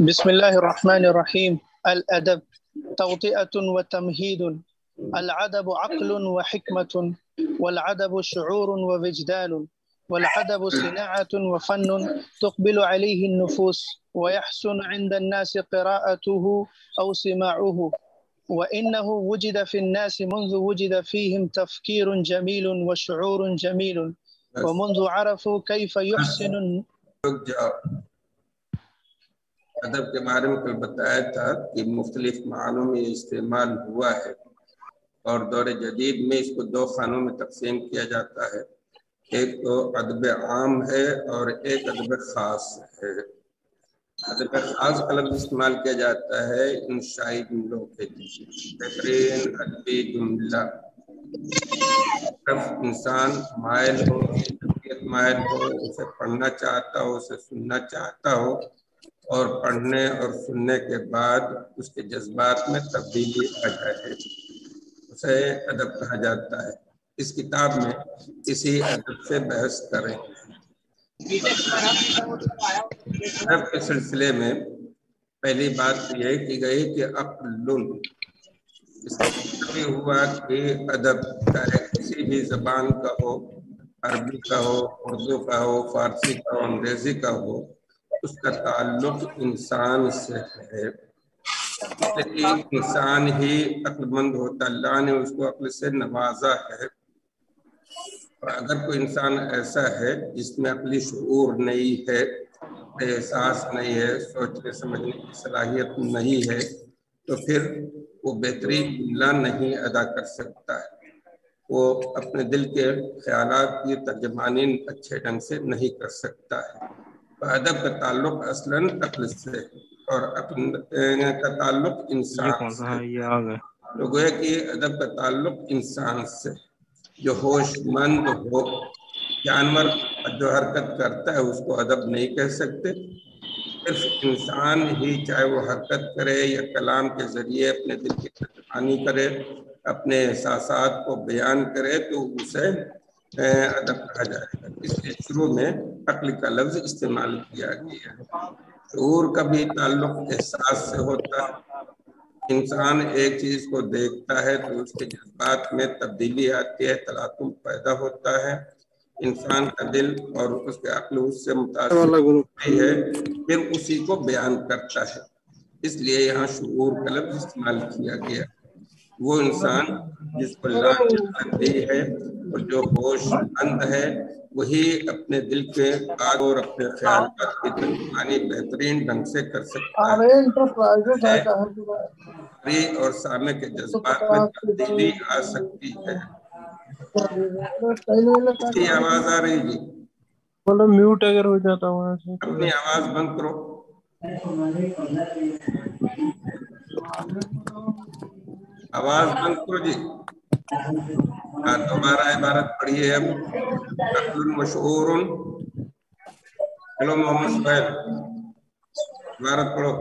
بسم الله الرحمن الرحيم. الأدب توطئة وتمهيد. العدب عقل وحكمة، والعدب شعور ووجدان، والعدب صناعة وفن تقبل عليه النفوس، ويحسن عند الناس قراءته أو سماعه، وإنه وجد في الناس منذ وجد فيهم تفكير جميل وشعور جميل، ومنذ عرفوا كيف يحسن. ادب کے بارے میں کل بتایا تھا کہ مختلف معنوں میں استعمال ہوا ہے اور دور جدید میں اس کو دو خانوں میں تقسیم کیا جاتا ہے، ایک تو ادب عام ہے اور ایک ادب خاص ہے۔ ادب خاص کا لفظ استعمال کیا جاتا ہے انشائی جملوں کے لیے، بہترین ادبی جملہ صرف انسان مائل ہو، طبیعت مائل ہو، اسے پڑھنا چاہتا ہو، اسے سننا چاہتا ہو، اور پڑھنے اور سننے کے بعد اس کے جذبات میں تبدیلی آ جائے، اسے ادب کہا جاتا ہے۔ اس کتاب میں اسی ادب سے بحث کریں۔ ادب کے سلسلے میں پہلی بات یہ کی گئی کہ عقل، اس کا مطلب یہ ہوا کہ ادب چاہے کسی بھی زبان کا ہو، عربی کا ہو، اردو کا ہو، فارسی کا ہو، انگریزی کا ہو، اس کا تعلق انسان سے ہے، کہ انسان ہی عقل مند ہوتا، اللہ نے اس کو عقل سے نوازا ہے۔ اور اگر کوئی انسان ایسا ہے جس میں عقلی شعور نہیں ہے، احساس نہیں ہے، سوچنے سمجھنے کی صلاحیت نہیں ہے، تو پھر وہ بہترین جملہ نہیں ادا کر سکتا ہے، وہ اپنے دل کے خیالات کی ترجمانی اچھے ڈھنگ سے نہیں کر سکتا ہے۔ ادب کا تعلق اصلاً عقل سے اور عقل کا تعلق انسان سے، تو گویا کہ ادب کا تعلق انسان سے، جو ہوش مند ہو۔ جانور جو حرکت کرتا ہے اس کو ادب نہیں کہہ سکتے، صرف انسان ہی چاہے وہ حرکت کرے یا کلام کے ذریعے اپنے دل کی ترجمانی کرے، اپنے احساسات کو بیان کرے، تو اسے ادب کہا جائے گا۔ اس لیے شروع میں عقل کا لفظ استعمال کیا گیا۔ شعور کا بھی تعلق احساس سے ہوتا ہے۔ انسان ایک چیز کو دیکھتا ہے تو اس کے جذبات میں تبدیلی آتی ہے، تلاطم پیدا ہوتا ہے، انسان کا دل اور اس کے عقل اس سے متاثر ہوتی ہے، پھر اسی کو بیان کرتا ہے۔ اس لیے یہاں شعور کا لفظ استعمال کیا گیا۔ وہ انسان جس کو اللہ نے عقل دی ہے اور جو ہوش مند ہے، وہی اپنے دل کے بات اور اپنے خیالات کی ترجمانی بہترین ڈھنگ سے کر سکتا ہے۔ قاری اور سامع کے جذبات میں تبدیلی آ سکتی ہے۔ اس کی آواز آ رہی جی؟ بولو میوٹ اگر ہو جاتا وہاں سے اپنی آواز بند کرو۔ آواز بند کرو جی۔ دوبارہ عبارت پڑھیے اب۔ عقل و شعور۔ چلو محمد سہیل عبارت پڑھو۔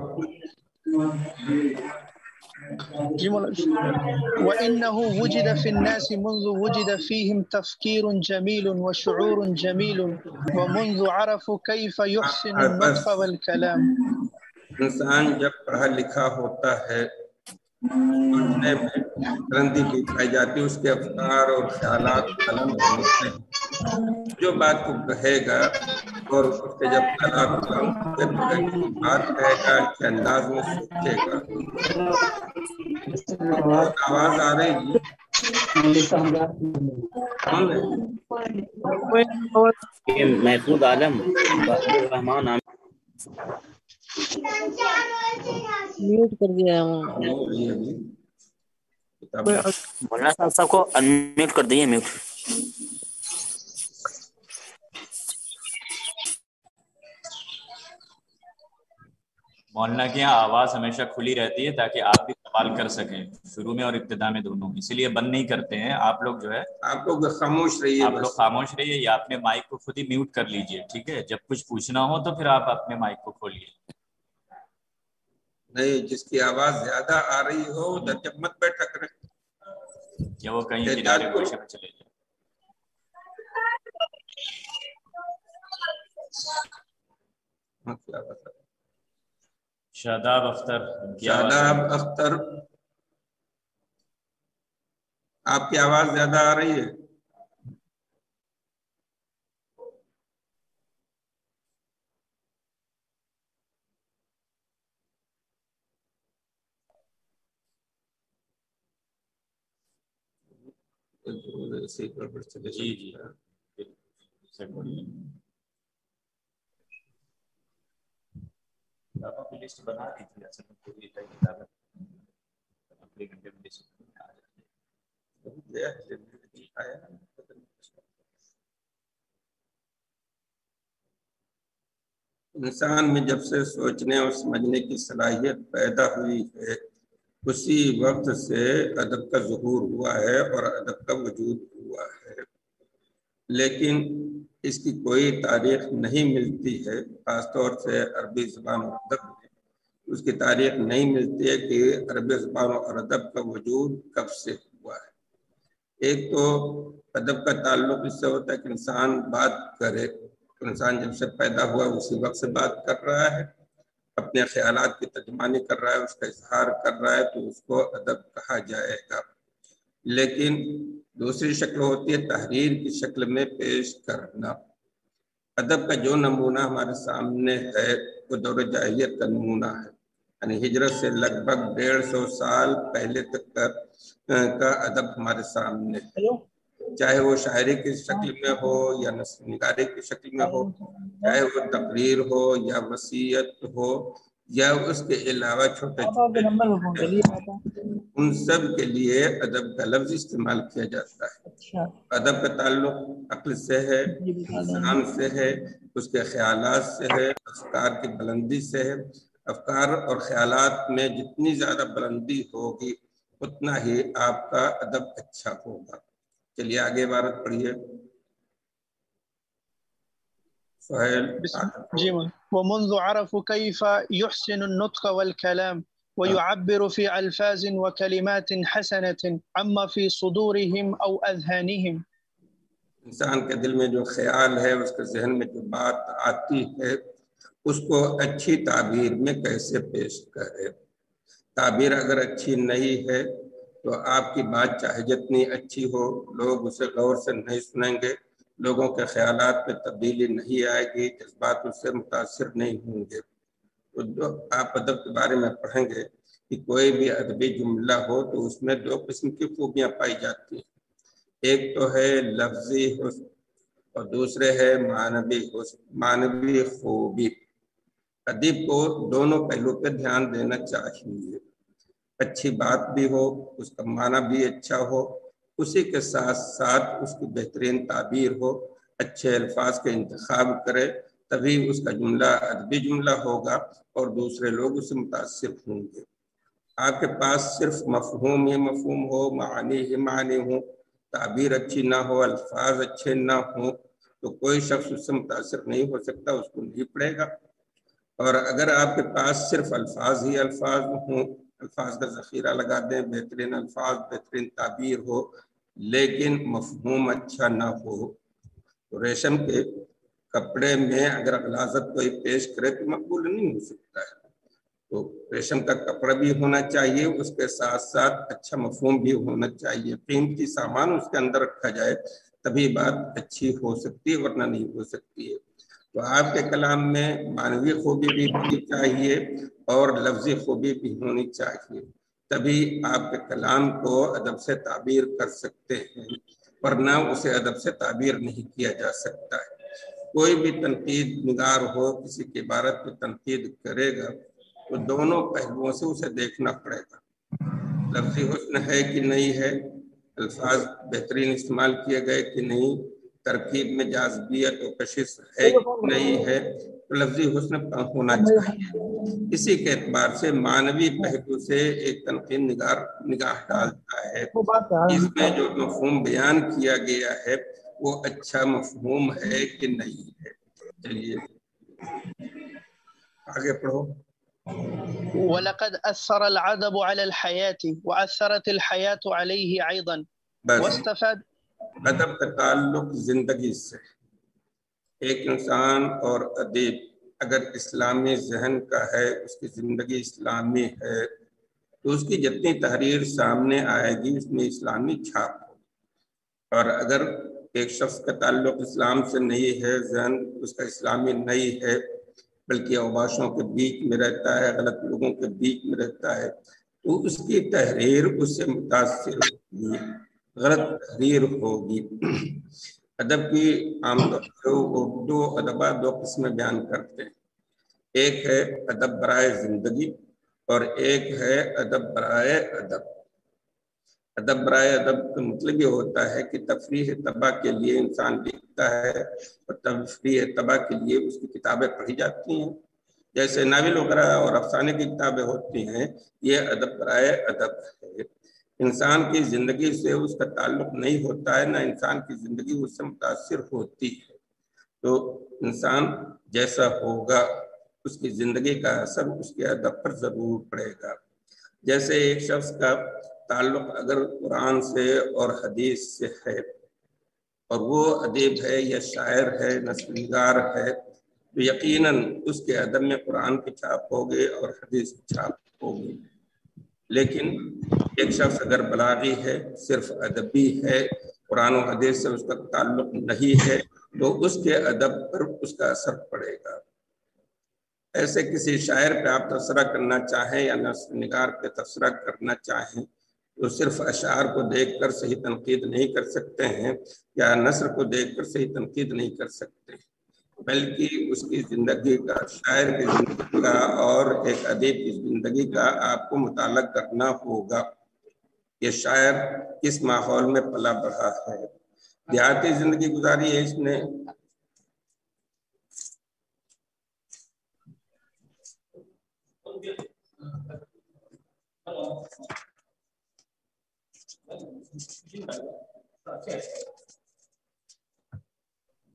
وإنه وجد في الناس منذ وجد فيهم تفكير جميل وشعور جميل، ومنذ عرفوا كيف يحسن النطق والكلام۔ انسان جب پڑھا لکھا ہوتا ہے، سوچنے میں بلندی بھی پائی جاتی ہے، اس کے افکار اور خیالات بلند ہوتے ہیں، جو بات کو کہے گا اور اس کے جب خیالات بلند ہوتے تو ایسی بات کہے گا، اچھے انداز میں سوچے گا۔ آواز آ رہی جی؟ محفوظ عالم الرحمان میوٹ کر دیا ہے۔ مولانا صاحب سب کو انمیوٹ کر دیے، میوٹ۔ مولانا کے یہاں آواز ہمیشہ کھلی رہتی ہے تاکہ آپ بھی سوال کر سکیں، شروع میں اور ابتدا میں دونوں، اسی لیے بند نہیں کرتے ہیں۔ آپ لوگ جو ہے آپ لوگ خاموش رہیے، آپ لوگ خاموش رہیے یا اپنے مائک کو خود ہی میوٹ کر لیجئے، ٹھیک ہے؟ جب کچھ پوچھنا ہو تو پھر آپ اپنے مائک کو کھولیے۔ نہیں، جس کی آواز زیادہ آ رہی ہو ادھر جب مت بیٹھا کریں، یا وہ کہیں کنارے گوشے میں چلے جائیں۔ شاداب اختر. شاداب اختر، آپ کی آواز زیادہ آ رہی ہے. جی جی کتابوں کی لسٹ بنا دی تھی، اصل میں پوری کتابیں اگلے گھنٹے میں لسٹ آ جاتی ہے. انسان میں جب سے سوچنے اور سمجھنے کی صلاحیت پیدا ہوئی ہے اسی وقت سے ادب کا ظہور ہوا ہے اور ادب کا وجود ہوا ہے، لیکن اس کی کوئی تاریخ نہیں ملتی ہے. خاص طور سے عربی زبان اور ادب میں اس کی تاریخ نہیں ملتی ہے کہ عربی زبان اور ادب کا وجود کب سے ہوا ہے. ایک تو ادب کا تعلق اس سے ہوتا ہے کہ انسان بات کرے، انسان جب سے پیدا ہوا اسی وقت سے بات کر رہا ہے، اپنے خیالات کی ترجمانی کر رہا ہے، اس کا اظہار کر رہا ہے، تو اس کو ادب کہا جائے گا. لیکن دوسری شکل ہوتی ہے تحریر کی شکل میں پیش کرنا. ادب کا جو نمونہ ہمارے سامنے ہے وہ دور جاہلیت کا نمونہ ہے، یعنی ہجرت سے لگ بھگ 150 سال پہلے تک کا ادب ہمارے سامنے ہے، چاہے وہ شاعری کی شکل میں ہو یا نثر نگاری کی شکل میں ہو، چاہے وہ تقریر ہو یا وصیت ہو یا اس کے علاوہ چھوٹے ان سب کے لیے ادب کا لفظ استعمال کیا جاتا ہے. ادب کا تعلق عقل سے ہے، انسان سے ہے، اس کے خیالات سے ہے، افکار کی بلندی سے ہے. افکار اور خیالات میں جتنی زیادہ بلندی ہوگی اتنا ہی آپ کا ادب اچھا ہوگا. چلیے آگے عبارت پڑھیے. سہیل. جی ومنذ عرفوا كيف يحسن النطق والكلام ويعبر في ألفاظ وكلمات حسنة عما في صدورهم أو أذهانهم. انسان کے دل میں جو خیال ہے، اس کے ذہن میں جو بات آتی ہے، اس کو اچھی تعبیر میں کیسے پیش کرے. تعبیر اگر اچھی نہیں ہے تو آپ کی بات چاہے جتنی اچھی ہو لوگ اسے غور سے نہیں سنیں گے، لوگوں کے خیالات میں تبدیلی نہیں آئے گی، جذبات اس سے متاثر نہیں ہوں گے. تو جو آپ ادب کے بارے میں پڑھیں گے کہ کوئی بھی ادبی جملہ ہو تو اس میں 2 قسم کی خوبیاں پائی جاتی ہیں. ایک تو ہے لفظی حسن اور دوسرے ہے معنوی حسن، معنوی خوبی. ادیب کو دونوں پہلو پہ دھیان دینا چاہیے. اچھی بات بھی ہو، اس کا معنی بھی اچھا ہو، اسی کے ساتھ ساتھ اس کی بہترین تعبیر ہو، اچھے الفاظ کے انتخاب کرے، تبھی اس کا جملہ ادبی جملہ ہوگا اور دوسرے لوگ اس سے متاثر ہوں گے. آپ کے پاس صرف مفہوم ہی مفہوم ہو، معانی ہی معنی ہو، تعبیر اچھی نہ ہو، الفاظ اچھے نہ ہوں تو کوئی شخص اس سے متاثر نہیں ہو سکتا، اس کو نہیں پڑھے گا. اور اگر آپ کے پاس صرف الفاظ ہی الفاظ ہوں، الفاظ کا ذخیرہ لگا دیں، بہترین الفاظ، بہترین تعبیر ہو، لیکن مفہوم اچھا نہ ہو، تو ریشم کے کپڑے میں اگر غلاظت کوئی پیش کرے تو مقبول نہیں ہو سکتا ہے. تو ریشم کا کپڑا بھی ہونا چاہیے، اس کے ساتھ ساتھ اچھا مفہوم بھی ہونا چاہیے. قیمتی سامان اس کے اندر رکھا جائے تبھی بات اچھی ہو سکتی ہے، ورنہ نہیں ہو سکتی ہے. تو آپ کے کلام میں معنوی خوبی بھی ہونی چاہیے اور لفظی خوبی بھی ہونی چاہیے، تبھی آپ کے کلام کو ادب سے تعبیر کر سکتے ہیں، ورنہ اسے ادب سے تعبیر نہیں کیا جا سکتا ہے. کوئی بھی تنقید نگار ہو، کسی کی عبارت پہ تنقید کرے گا تو دونوں پہلوؤں سے اسے دیکھنا پڑے گا. لفظی حسن ہے کہ نہیں ہے، الفاظ بہترین استعمال کیے گئے کہ نہیں، ترکیب میں جاذبیت و کشش ہے کہ نہیں ہے، تو لفظی حسن ہونا چاہیے. اسی کے اعتبار سے معنوی پہلو سے ایک تنقید نگار نگاہ ڈالتا ہے اس میں جو مفہوم بیان کیا گیا ہے وہ اچھا مفہوم ہے کہ نہیں ہے. چلیے آگے پڑھو. ولقد أثر العدب على الحياة وأثرت الحياة عليه أيضا واستفاد. ادب کا تعلق زندگی سے. ایک انسان اور ادیب اگر اسلامی ذہن کا ہے، اس کی زندگی اسلامی ہے، تو اس کی جتنی تحریر سامنے آئے گی اس میں اسلامی چھاپ ہوگی۔ اور اگر ایک شخص کا تعلق اسلام سے نہیں ہے، ذہن اس کا اسلامی نہیں ہے، بلکہ اوباشوں کے بیچ میں رہتا ہے، غلط لوگوں کے بیچ میں رہتا ہے، تو اس کی تحریر اس سے متاثر ہوگی، غلط تحریر ہوگی۔ ادب کی عام طور پر اردو ادبا دو قسمیں بیان کرتے ہیں، ایک ہے ادب برائے زندگی اور ایک ہے ادب برائے ادب۔ ادب برائے ادب کا مطلب یہ ہوتا ہے کہ تفریح طبع کے لیے انسان لکھتا ہے اور تفریح طبع کے لیے اس کی کتابیں پڑھی جاتی ہیں، جیسے ناول وغیرہ اور افسانے کی کتابیں ہوتی ہیں، یہ ادب برائے ادب ہے۔ انسان کی زندگی سے اس کا تعلق نہیں ہوتا ہے، نہ انسان کی زندگی اس سے متاثر ہوتی ہے، تو انسان جیسا ہوگا اس کی زندگی کا اثر اس کے ادب پر ضرور پڑے گا۔ جیسے ایک شخص کا تعلق اگر قرآن سے اور حدیث سے ہے اور وہ ادیب ہے یا شاعر ہے، نثر نگار ہے، تو یقیناً اس کے ادب میں قرآن کی چھاپ ہوگی اور حدیث کی چھاپ ہوگی۔ لیکن ایک شخص اگر بلاغی ہے، صرف ادبی ہے، قرآن و حدیث سے اس کا تعلق نہیں ہے، تو اس کے ادب پر اس کا اثر پڑے گا۔ ایسے کسی شاعر پہ آپ تبصرہ کرنا چاہیں یا نثر نگار پہ تبصرہ کرنا چاہیں تو صرف اشعار کو دیکھ کر صحیح تنقید نہیں کر سکتے ہیں، یا نثر کو دیکھ کر صحیح تنقید نہیں کر سکتے ہیں، بلکہ اس کی زندگی کا، شاعر کی زندگی کا اور ایک ادیب کی زندگی کا آپ کو مطالعہ کرنا ہوگا۔ یہ شاعر کس ماحول میں پلا بڑھا ہے، دیہاتی زندگی گزاری ہے اس نے،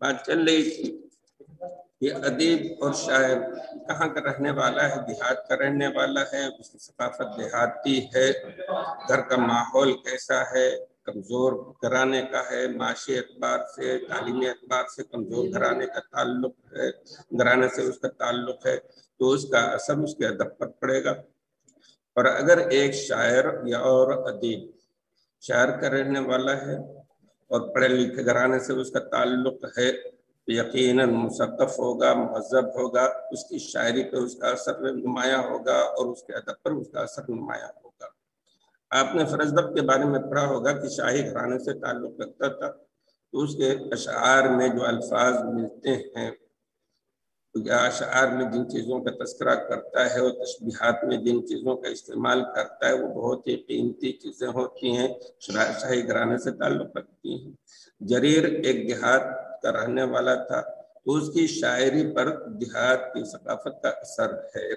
بات چل رہی تھی یہ ادیب اور شاعر کہاں کا رہنے والا ہے، دیہات کا رہنے والا ہے، اس کی ثقافت دیہاتی ہے، گھر کا ماحول کیسا ہے، کمزور گھرانے کا ہے، معاشی اعتبار سے، تعلیمی اعتبار سے کمزور گھرانے کا تعلق ہے، گھرانے سے اس کا تعلق ہے، تو اس کا اثر اس کے ادب پر پڑے گا۔ اور اگر ایک شاعر یا اور ادیب شاعر کا رہنے والا ہے اور پڑھے لکھے گھرانے سے اس کا تعلق ہے، تو یقیناً مثقف ہوگا، مہذب ہوگا، اس کی شاعری پہ اس کا اثر نمایاں ہوگا اور اس کے ادب پر اس کا اثر نمایاں ہوگا۔ آپ نے فرزدق کے بارے میں پڑھا ہوگا کہ شاہی گھرانے سے تعلق رکھتا تھا، تو اس کے اشعار میں جو الفاظ ملتے ہیں یا اشعار میں جن چیزوں کا تذکرہ کرتا ہے اور تشبیہات میں جن چیزوں کا استعمال کرتا ہے وہ بہت ہی قیمتی چیزیں ہوتی ہیں، شاہی گھرانے سے تعلق رکھتی ہیں۔ جریر ایک دیہات کا رہنے والا تھا، تو اس کی شاعری پر دیہات کی ثقافت کا اثر ہے۔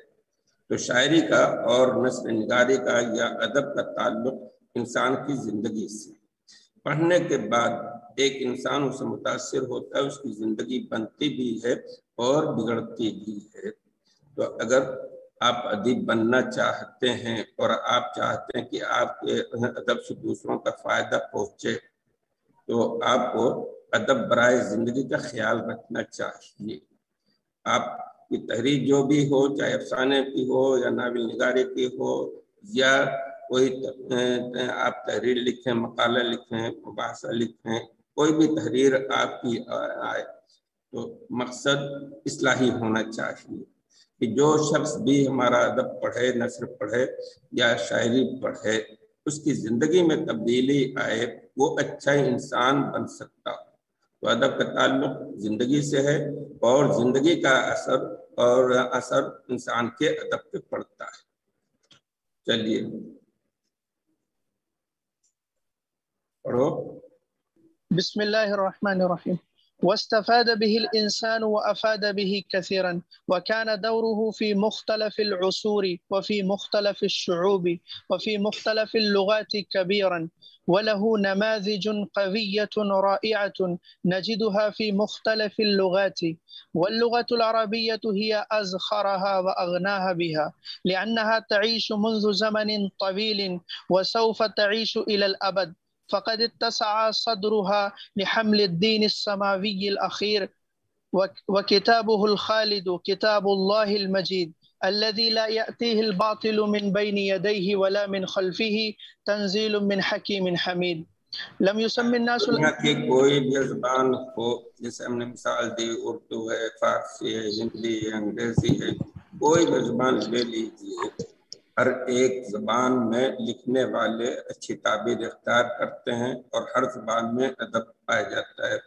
تو شاعری کا اور نثر نگاری کا یا ادب کا تعلق انسان کی زندگی سے، پڑھنے کے بعد ایک انسان اس سے متاثر ہوتا ہے، اس کی زندگی بنتی بھی ہے اور بگڑتی بھی ہے۔ تو اگر آپ ادیب بننا چاہتے ہیں اور آپ چاہتے ہیں کہ آپ کے ادب سے دوسروں کا فائدہ پہنچے، تو آپ کو ادب برائے زندگی کا خیال رکھنا چاہیے۔ آپ کی تحریر جو بھی ہو، چاہے افسانے کی ہو یا ناول نگاری کی ہو یا کوئی آپ تحریر لکھیں، مقالہ لکھیں، مباحثہ لکھیں، کوئی بھی تحریر آپ کی آئے تو مقصد اصلاحی ہونا چاہیے کہ جو شخص بھی ہمارا ادب پڑھے، نثر پڑھے یا شاعری پڑھے، اس کی زندگی میں تبدیلی آئے، وہ اچھا انسان بن سکتا ہو۔ تو ادب کا تعلق زندگی سے ہے اور زندگی کا اثر انسان کے ادب پہ پڑتا ہے۔ چلیے پڑھو۔ بسم الله الرحمن الرحيم. واستفاد به الإنسان وأفاد به كثيرا، وكان دوره في مختلف العصور وفي مختلف الشعوب وفي مختلف اللغات كبيرا، وله نماذج قوية رائعة نجدها في مختلف اللغات، واللغة العربية هي أزخرها وأغناها بها، لأنها تعيش منذ زمن طويل وسوف تعيش إلى الأبد، فقد اتسع صدرها لحمل الدين السماوي الأخير وكتابه الخالد كتاب الله المجيد الذي لا يأتيه الباطل من بين يديه ولا من خلفه تنزيل من حكيم حميد لم يسمى الناس دنیا کی کوئی بھی زبان ہو، جیسے ہم نے مثال دی، اردو ہے، فارسی ہے، ہندی ہے، انگریزی ہے، کوئی بھی زبان لے لیجیے، ہر ایک زبان میں لکھنے والے اچھی تعبیر اختیار کرتے ہیں اور ہر زبان میں ادب پایا جاتا ہے،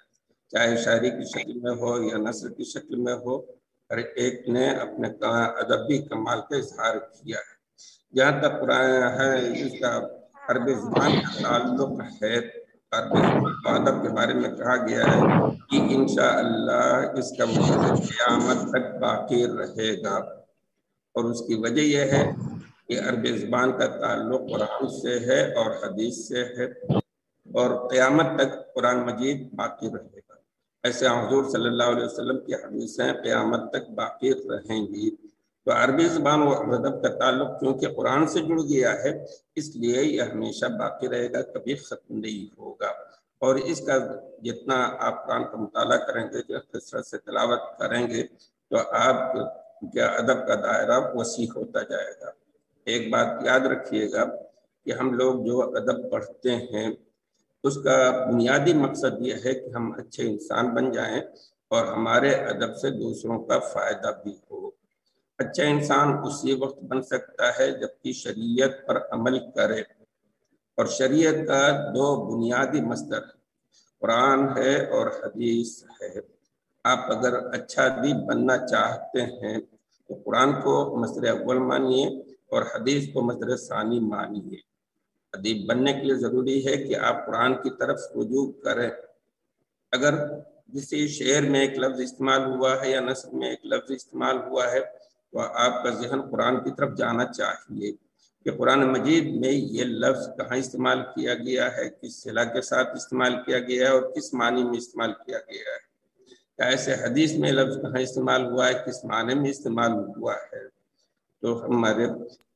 چاہے شاعری کی شکل میں ہو یا نثر کی شکل میں ہو، ہر ایک نے اپنے ادبی کمال کا اظہار کیا ہے۔ جہاں تک قرآن ہے اس کا عربی زبان کا تعلق ہے، عربی ادب کے بارے میں کہا گیا ہے کہ انشاءاللہ اس کا وجود قیامت تک باقی رہے گا، اور اس کی وجہ یہ ہے کہ عربی زبان کا تعلق قرآن سے ہے اور حدیث سے ہے، اور قیامت تک قرآن مجید باقی رہے گا۔ ایسے حضور صلی اللہ علیہ وسلم کی حدیثیں قیامت تک باقی رہیں گی۔ تو عربی زبان و ادب کا تعلق کیونکہ قرآن سے جڑ گیا ہے، اس لیے یہ ہمیشہ باقی رہے گا، کبھی ختم نہیں ہوگا، اور اس کا جتنا آپ قرآن کا مطالعہ کریں گے، کثرت سے تلاوت کریں گے، تو آپ کے ادب کا دائرہ وسیع ہوتا جائے گا۔ ایک بات یاد رکھیے گا کہ ہم لوگ جو ادب پڑھتے ہیں اس کا بنیادی مقصد یہ ہے کہ ہم اچھے انسان بن جائیں اور ہمارے ادب سے دوسروں کا فائدہ بھی ہو۔ اچھا انسان اسی وقت بن سکتا ہے جبکہ شریعت پر عمل کرے، اور شریعت کا دو بنیادی مصدر قرآن ہے اور حدیث ہے۔ آپ اگر اچھا ادیب بننا چاہتے ہیں تو قرآن کو مصدر اول مانیے اور حدیث کو مصدر ثانی مانیے۔ ادیب بننے کے لیے ضروری ہے کہ آپ قرآن کی طرف رجوع کریں۔ اگر کسی شعر میں ایک لفظ استعمال ہوا ہے یا نثر میں ایک لفظ استعمال ہوا ہے تو آپ کا ذہن قرآن کی طرف جانا چاہیے کہ قرآن مجید میں یہ لفظ کہاں استعمال کیا گیا ہے، کس صلہ کے ساتھ استعمال کیا گیا ہے اور کس معنی میں استعمال کیا گیا ہے، ایسے حدیث میں لفظ کہاں استعمال ہوا ہے، کس معنی میں استعمال ہوا ہے۔ تو ہمارے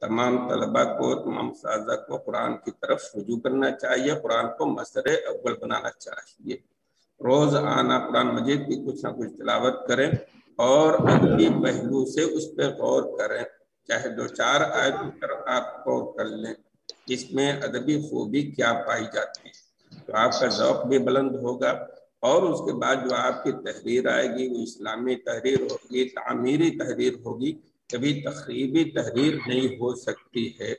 تمام طلباء کو، تمام اساتذہ کو قرآن کی طرف رجوع کرنا چاہیے، قرآن کو مصدر اول بنانا چاہیے۔ روز آنا قرآن مجید کی کچھ نہ کچھ تلاوت کریں اور ادبی پہلو سے اس پہ غور کریں، چاہے 2-4 آیتوں پر آپ غور کر لیں اس میں ادبی خوبی کیا پائی جاتی ہے، تو آپ کا ذوق بھی بلند ہوگا، اور اس کے بعد جو آپ کی تحریر آئے گی وہ اسلامی تحریر ہوگی، تعمیری تحریر ہوگی، کبھی تخریبی تحریر نہیں ہو سکتی ہے۔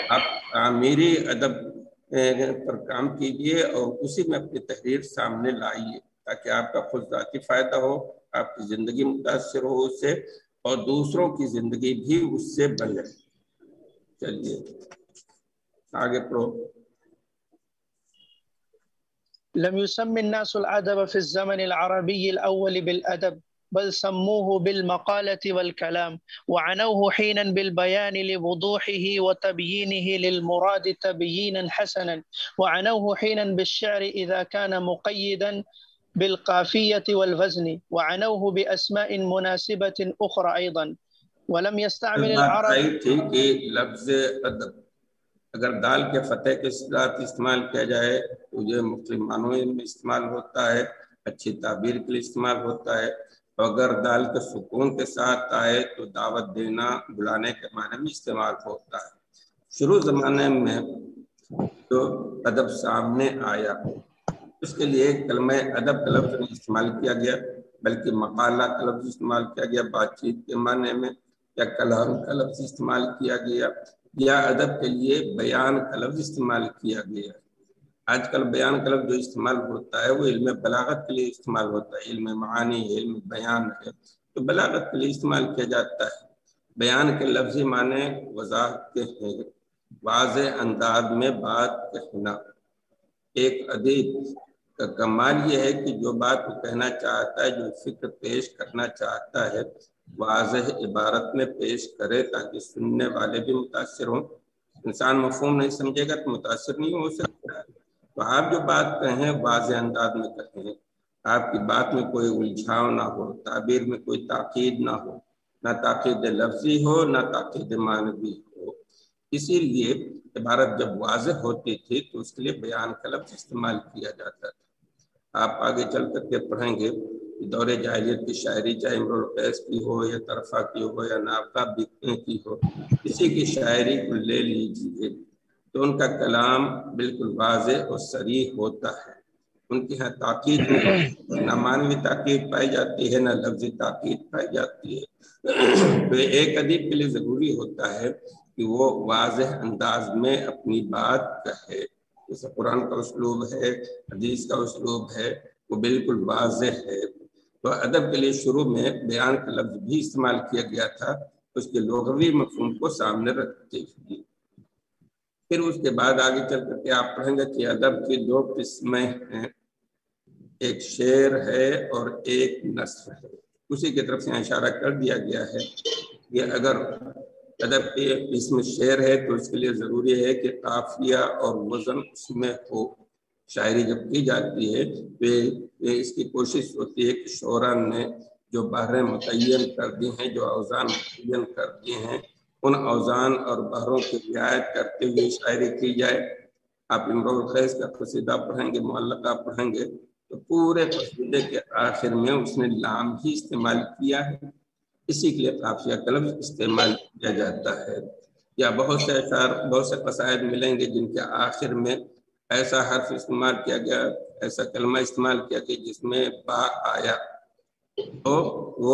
آپ تعمیری ادب پر کام کیجئے اور اسی میں اپنی تحریر سامنے لائیے تاکہ آپ کا خود ذاتی فائدہ ہو، آپ کی زندگی متاثر ہو اس سے، اور دوسروں کی زندگی بھی اس سے بنے۔ چلیے آگے پڑھو۔ لم يسمى الناس الأدب في الزمن العربي الأول بالأدب بل سموه بالمقالة والكلام، وعنوه حينا بالبيان لوضوحه وتبيينه للمراد تبيينا حسنا، وعنوه حينا بالشعر إذا كان مقيدا بالقافية والوزن، وعنوه بأسماء مناسبة أخرى أيضا، ولم يستعمل العرب تھی کہ لفظ ادب اگر دال کے فتح کے ساتھ استعمال کیا جائے تو یہ مختلف معنوں میں استعمال ہوتا ہے، اچھی تعبیر کے لیے استعمال ہوتا ہے، اور اگر دال کے سکون کے ساتھ آئے تو دعوت دینا، بلانے کے معنی میں استعمال ہوتا ہے۔ شروع زمانے میں جو ادب سامنے آیا اس کے لیے کلمہ ادب کا لفظ نہیں استعمال کیا گیا بلکہ مقالہ کا لفظ استعمال کیا گیا بات چیت کے معنی میں، یا کلام کا لفظ استعمال کیا گیا، یا ادب کے لیے بیان کا لفظ استعمال کیا گیا۔ آج کل بیان کا لفظ جو استعمال ہوتا ہے وہ علم بلاغت کے لیے استعمال ہوتا ہے، علم معانی ہے، علم بیان ہے، تو بلاغت کے لیے استعمال کیا جاتا ہے۔ بیان کے لفظی معنی وضاحت کے ہیں، واضح انداز میں بات کہنا۔ ایک ادیب کا کمال یہ ہے کہ جو بات وہ کہنا چاہتا ہے، جو فکر پیش کرنا چاہتا ہے، واضح عبارت میں پیش کرے تاکہ سننے والے بھی متاثر ہوں۔ انسان مفہوم نہیں سمجھے گا تو متاثر نہیں ہو سکتا، تو آپ جو بات کہیں واضح انداز میں کہیں، آپ کی بات میں کوئی الجھاؤ نہ ہو، تعبیر میں کوئی تاکید نہ ہو، نہ تاکید لفظی ہو نہ تاکید معنوی ہو۔ اسی لیے عبارت جب واضح ہوتی تھی تو اس کے لیے بیان کا لفظ استعمال کیا جاتا تھا۔ آپ آگے چل کر کے پڑھیں گے دور جاہلیت کی شاعری چاہے امرؤ القیس کی ہو یا طرفہ کی ہو یا نافع کی ہو، کسی کی شاعری کو لے لیجیے تو ان کا کلام بالکل واضح اور صریح ہوتا ہے. ان کے ہاں تاکید نہیں، نہ معنوی تاکید پائی جاتی ہے نہ لفظی تاکید پائی جاتی ہے. تو ایک ادیب کے لیے ضروری ہوتا ہے کہ وہ واضح انداز میں اپنی بات کہے. جیسے قرآن کا اسلوب ہے، حدیث کا اسلوب ہے، وہ بالکل واضح ہے. تو ادب کے لیے شروع میں بیان کا لفظ بھی استعمال کیا گیا تھا، اس کے لغوی مفہوم کو سامنے رکھتے ہوئے. پھر اس کے بعد آگے چل کر کے آپ پڑھیں گے کہ ادب کی دو قسمیں ہیں، ایک شعر ہے اور ایک نثر ہے. اسی کی طرف سے اشارہ کر دیا گیا ہے کہ اگر ادب کے قسم شعر ہے تو اس کے لیے ضروری ہے کہ قافیہ اور وزن اس میں ہو. شاعری جب کی جاتی ہے تو اس کی کوشش ہوتی ہے کہ شعراء نے جو بحریں متعین کر دی ہیں، جو اوزان متعین کر دیے ہیں، ان اوزان اور بحروں کی رعایت کرتے ہوئے شاعری کی جائے. آپ امرؤ القیس کا قصیدہ پڑھیں گے، معلقہ پڑھیں گے تو پورے قصیدے کے آخر میں اس نے لام ہی استعمال کیا ہے. اسی کے لیے قافیہ کا لفظ استعمال کیا جاتا ہے. یا بہت سے اشعار، بہت سے قصائد ملیں گے جن کے آخر میں ایسا حرف استعمال کیا گیا، ایسا کلمہ استعمال کیا گیا جس میں با آیا تو وہ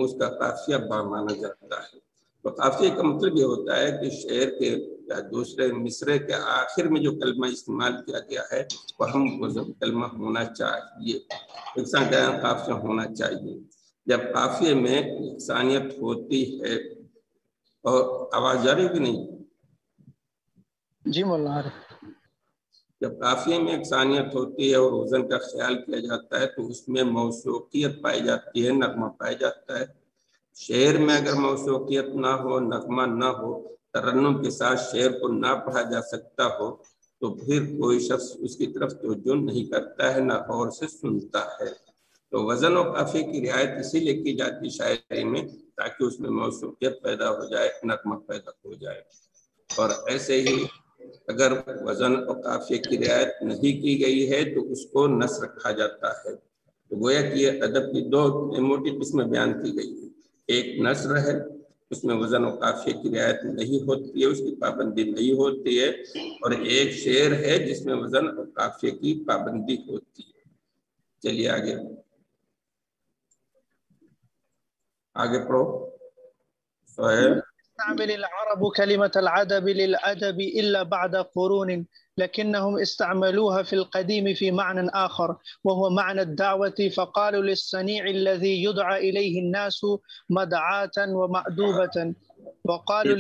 اس کا قافیہ با مانا جاتا ہے. تو قافیہ کا مطلب یہ ہوتا ہے کہ شعر کے یا دوسرے مصرے کے آخر میں جو کلمہ استعمال کیا گیا ہے وہ ہم وزن کلمہ ہونا چاہیے، یکساں قافیہ ہونا چاہیے. جب قافیے میں یکسانیت ہوتی ہے اور آواز جاری بھی نہیں، جی مولانا، جب قافیے میں یکسانیت ہوتی ہے اور وزن کا خیال کیا جاتا ہے تو اس میں موسوقیت پائی جاتی ہے، نغمہ پایا جاتا ہے. شعر میں اگر موسوقیت نہ ہو، نغمہ نہ ہو، ترنم کے ساتھ شعر کو نہ پڑھا جا سکتا ہو تو پھر کوئی شخص اس کی طرف توجہ نہیں کرتا ہے، نہ غور سے سنتا ہے. تو وزن و قافیے کی رعایت اسی لیے کی جاتی شاعری میں تاکہ اس میں موسوقیت پیدا ہو جائے، نغمہ پیدا ہو جائے. اور ایسے ہی اگر وزن اور قافیے کی رعایت نہیں کی گئی ہے تو اس کو نثر کہا جاتا ہے. تو گویا کہ یہ ادب کی دو موٹی قسمیں بیان کی گئی ہیں. ایک نثر ہے، اس میں وزن و قافیے کی رعایت نہیں ہوتی ہے، اس کی پابندی نہیں ہوتی ہے. اور ایک شعر ہے جس میں وزن اور قافیے کی پابندی ہوتی ہے. چلیے آگے پڑھو. سہیل. تعمل العرب كلمة العدب للأدب إلا بعد قرون، لكنهم استعملوها في القديم في معنى آخر وهو معنى الدعوة، فقالوا للصنيع الذي يدعى إليه الناس مدعاة ومأدوبة، وقالوا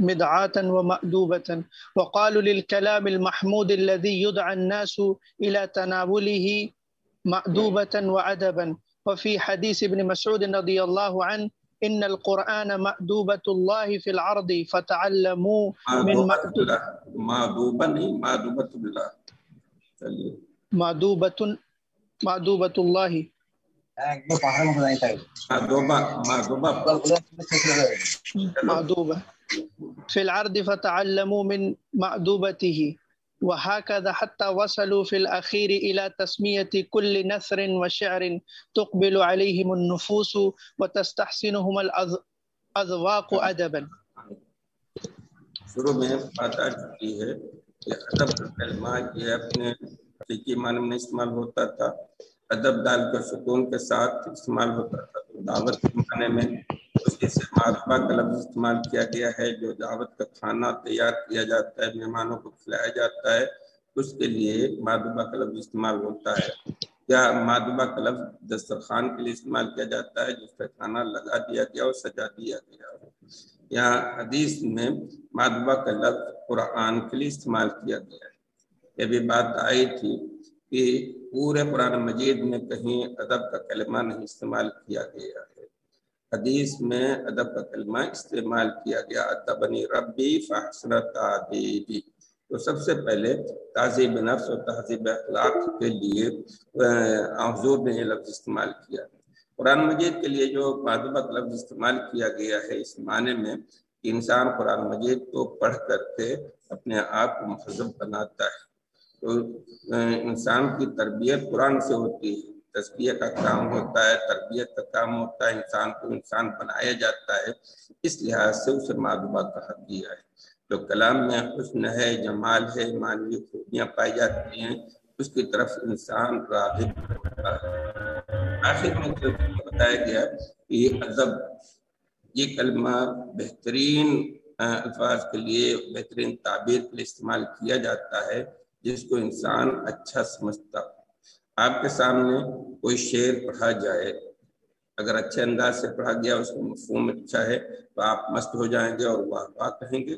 مدعاة ومأدوبة، وقالوا للكلام المحمود الذي يدعى الناس إلى تناوله مأدوبة وأدبا. وفي حديث ابن مسعود رضي الله عنه إن القرآن مأدوبة الله في العرض فتعلموا من مأدوبة الله مأدوبة في العرض فتعلموا من مأدوبته. وهكذا حتى وصلوا في الأخير إلى تسمية كل نثر وشعر تقبل عليهم النفوس وتستحسنهم الأذواق أدبا. شروع میں بات آ چکی ہے کہ ادب کا کلمہ یہ اپنے حقیقی معنی میں استعمال ہوتا تھا، ادب دال کے سکون کے ساتھ استعمال ہوتا تھا. تو دعوت کے معنی میں اسی سے مادبہ کا لفظ استعمال کیا گیا ہے. جو دعوت کا کھانا تیار کیا جاتا ہے، مہمانوں کو کھلایا جاتا ہے، اس کے لیے مادبہ کا لفظ استعمال ہوتا ہے. یا مادبہ کا لفظ دسترخوان کے لیے استعمال کیا جاتا ہے جس پہ کھانا لگا دیا گیا اور سجا دیا گیا. یا حدیث میں مادبہ کا لفظ قرآن کے لیے استعمال کیا گیا ہے. یہ بھی بات آئی تھی کہ پورے قرآن مجید میں کہیں ادب کا کلمہ نہیں استعمال کیا گیا ہے. حدیث میں ادب کا کلمہ استعمال کیا گیا، ادبنی ربی فاحسن تادیبی. تو سب سے پہلے تہذیب نفس اور تہذیب اخلاق کے لیے حضور نے یہ لفظ استعمال کیا. قرآن مجید کے لیے جو مادبہ کا لفظ استعمال کیا گیا ہے اس معنی میں کہ انسان قرآن مجید کو پڑھ کر کے اپنے آپ کو مہذب بناتا ہے. تو انسان کی تربیت قرآن سے ہوتی ہے، تزکیہ کا کام ہوتا ہے، تربیت کا کام ہوتا ہے، انسان کو انسان بنایا جاتا ہے، اس لحاظ سے اسے معدوبہ کہا گیا ہے۔ جو کلام میں حسن ہے، جمال ہے، معنوی خوبیاں پائی جاتی ہیں، اس کی طرف انسان راغب ہوتا ہے۔ آخر میں جو بتایا گیا کہ یہ ادب، یہ کلمہ بہترین الفاظ کے لیے، بہترین تعبیر کے لیے استعمال کیا جاتا ہے جس کو انسان اچھا سمجھتا ہو۔ آپ کے سامنے کوئی شعر پڑھا جائے، اگر اچھے انداز سے پڑھا گیا، اس کا مفہوم اچھا ہے تو آپ مست ہو جائیں گے اور واہ واہ کہیں گے۔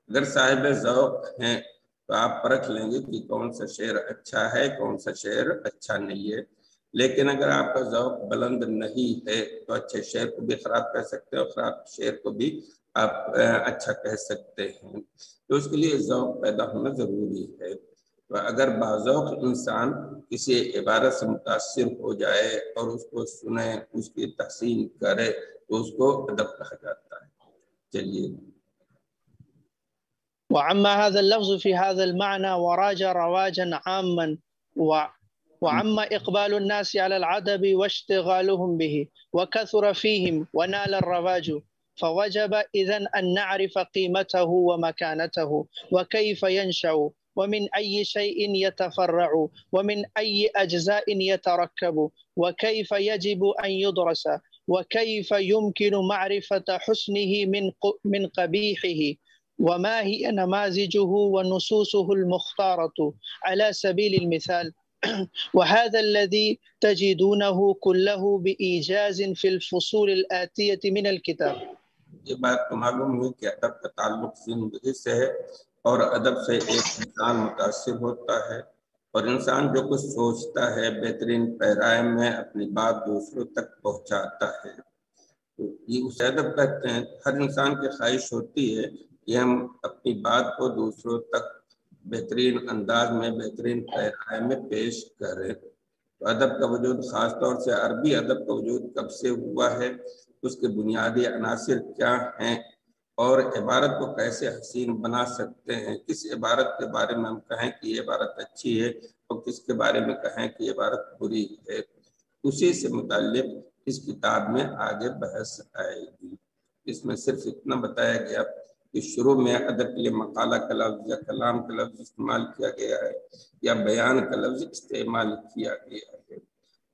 اگر صاحب ذوق ہیں تو آپ پرکھ لیں گے کہ کون سا شعر اچھا ہے، کون سا شعر اچھا نہیں ہے۔ لیکن اگر آپ کا ذوق بلند نہیں ہے تو اچھے شعر کو بھی خراب کہہ سکتے ہیں اور خراب شعر کو بھی آپ اچھا کہہ سکتے ہیں۔ تو اس کے لیے ذوق پیدا ہونا ضروری ہے۔ تو اگر باذوق انسان کسی عبارت سے متاثر ہو جائے اور اس کو سنے، اس کی تحسین کرے تو اس کو ادب کہا جاتا ہے۔ چلیے۔ وعما هذا اللفظ في هذا المعنى وراج رواجا عاما وعما إقبال الناس على العدب واشتغالهم به وكثر فيهم ونال الرواج، فوجب إذن أن نعرف قيمته ومكانته وكيف ينشأ ومن أي شيء يتفرع ومن أي أجزاء يتركب وكيف يجب أن يدرس وكيف يمكن معرفة حسنه من قبيحه وما هي نماذجه ونصوصه المختارة على سبيل المثال. وهذا الذي تجدونه كله بإيجاز في الفصول الآتية من الكتاب. یہ بات تو معلوم ہوئی کہ ادب کا تعلق زندگی سے ہے اور ادب سے ایک انسان متاثر ہوتا ہے، اور انسان جو کچھ سوچتا ہے بہترین پیرائے میں اپنی بات دوسروں تک پہنچاتا ہے، تو یہ اسے ادب کہتے ہیں۔ ہر انسان کی خواہش ہوتی ہے کہ ہم اپنی بات کو دوسروں تک بہترین انداز میں، بہترین پیرائے میں پیش کریں۔ تو ادب کا وجود خاص طور سے عربی ادب کا وجود کب سے ہوا ہے، اس کے بنیادی عناصر کیا ہیں، اور عبارت کو کیسے حسین بنا سکتے ہیں، کس عبارت کے بارے میں ہم کہیں کہ یہ عبارت اچھی ہے اور کس کے بارے میں کہیں کہ یہ عبارت بری ہے، اسی سے متعلق اس کتاب میں آگے بحث آئے گی۔ اس میں صرف اتنا بتایا گیا کہ شروع میں ادب کے لیے مقالہ کا لفظ یا کلام کا لفظ استعمال کیا گیا ہے یا بیان کا لفظ استعمال کیا گیا ہے،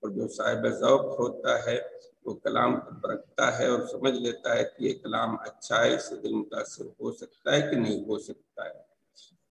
اور جو صاحب ذوق ہوتا ہے وہ کلام کو پرکھتا ہے اور سمجھ لیتا ہے کہ یہ کلام اچھا ہے، اس سے دل متاثر ہو سکتا ہے کہ نہیں ہو سکتا ہے۔